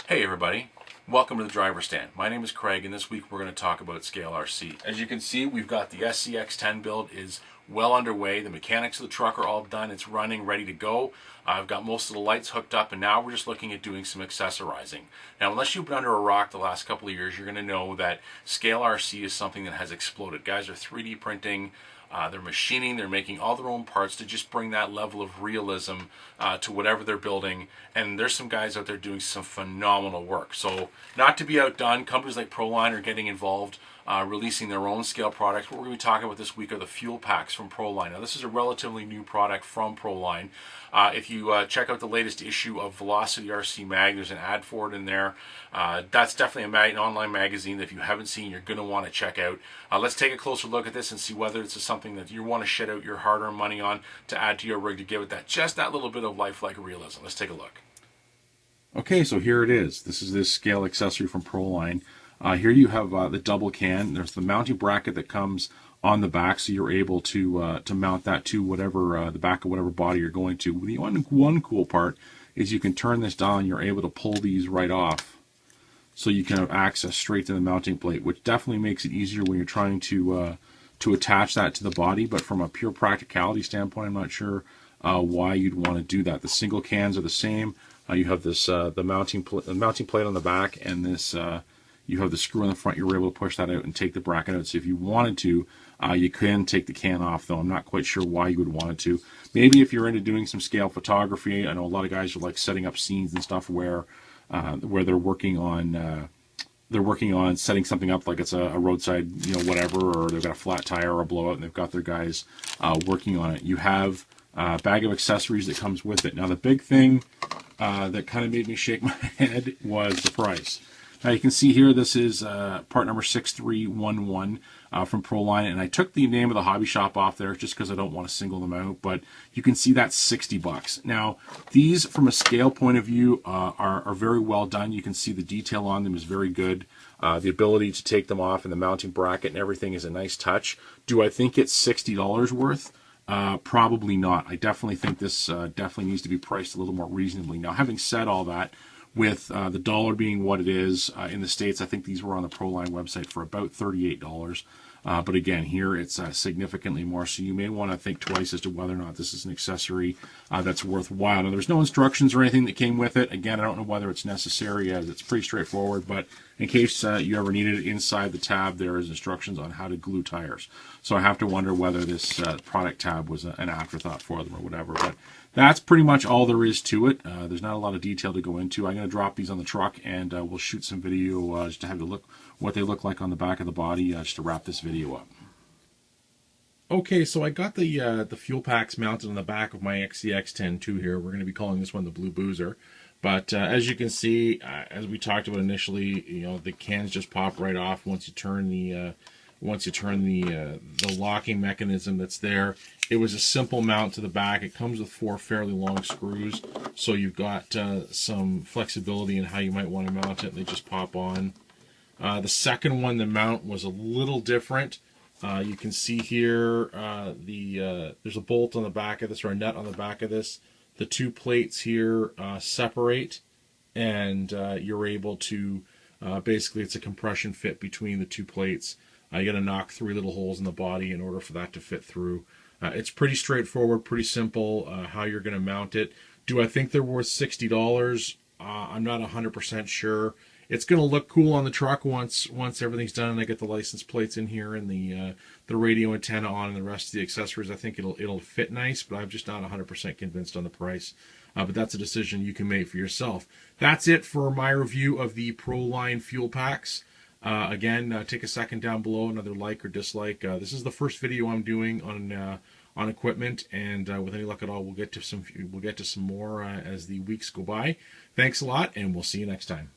Hey everybody, welcome to the driver's stand. My name is Craig and this week we're going to talk about Scale RC. As you can see, we've got the SCX10 build is well underway. The mechanics of the truck are all done. It's running, ready to go. I've got most of the lights hooked up and now we're just looking at doing some accessorizing. Now unless you've been under a rock the last couple of years, you're going to know that Scale RC is something that has exploded. Guys are 3D printing. They're machining, they're making all their own parts to just bring that level of realism to whatever they're building. And there's some guys out there doing some phenomenal work. So not to be outdone, companies like Proline are getting involved, releasing their own scale products. What we're going to be talking about this week are the fuel packs from Proline. Now this is a relatively new product from Proline. If you check out the latest issue of Velocity RC Mag, there's an ad for it in there. That's definitely an online magazine that if you haven't seen, you're going to want to check out. Let's take a closer look at this and see whether it's something that you want to shed out your hard-earned money on to add to your rig to give it just that little bit of lifelike realism. Let's take a look. Okay, so here it is. This is this scale accessory from Proline. Here you have the double can. There's the mounting bracket that comes on the back, so you're able to mount that to whatever the back of whatever body you're going to. The one cool part is you can turn this down and you're able to pull these right off, so you can have access straight to the mounting plate, which definitely makes it easier when you're trying to attach that to the body. But from a pure practicality standpoint, I'm not sure why you'd want to do that. The single cans are the same. You have this the mounting plate on the back, and this you have the screw in the front. You're able to push that out and take the bracket out. So if you wanted to, you can take the can off, though I'm not quite sure why you would want it to. Maybe if you're into doing some scale photography. I know a lot of guys are like setting up scenes and stuff where they're working on setting something up like it's a roadside, whatever, or they've got a flat tire or a blowout and they've got their guys working on it. You have a bag of accessories that comes with it. Now the big thing that kind of made me shake my head was the price. Now you can see here this is part number 6311 from Proline, and I took the name of the hobby shop off there just because I don't want to single them out, but you can see that's $60. Now these from a scale point of view are very well done. You can see the detail on them is very good. The ability to take them off and the mounting bracket and everything is a nice touch. Do I think it's $60 worth? Probably not. I definitely think this definitely needs to be priced a little more reasonably. Now having said all that, with the dollar being what it is in the States, I think these were on the Proline website for about $38. But again, here it's significantly more, so you may want to think twice as to whether or not this is an accessory that's worthwhile. Now, there's no instructions or anything that came with it. Again, I don't know whether it's necessary, as it's pretty straightforward, but in case you ever needed it, inside the tab there is instructions on how to glue tires. So I have to wonder whether this product tab was an afterthought for them or whatever. But that's pretty much all there is to it. There's not a lot of detail to go into. I'm going to drop these on the truck and we'll shoot some video just to have a look what they look like on the back of the body just to wrap this video up. Okay, so I got the fuel packs mounted on the back of my XCX10 here. We're going to be calling this one the Blue Boozer. But as you can see, as we talked about initially, the cans just pop right off once you turn the locking mechanism that's there. It was a simple mount to the back. It comes with 4 fairly long screws, so you've got some flexibility in how you might want to mount it. They just pop on. The second one, the mount was a little different. You can see here there's a bolt on the back of this, or a nut on the back of this. The 2 plates here separate, and you're able to basically, it's a compression fit between the 2 plates. You got to knock 3 little holes in the body in order for that to fit through. It's pretty straightforward, pretty simple how you're going to mount it. Do I think they're worth $60? I'm not 100% sure. It's going to look cool on the truck once everything's done and I get the license plates in here and the radio antenna on and the rest of the accessories. I think it'll fit nice, but I'm just not 100% convinced on the price. But that's a decision you can make for yourself. That's it for my review of the Proline fuel packs. Again, take a second down below, another like or dislike. This is the first video I'm doing on equipment, and with any luck at all, we'll get to some more as the weeks go by. Thanks a lot, and we'll see you next time.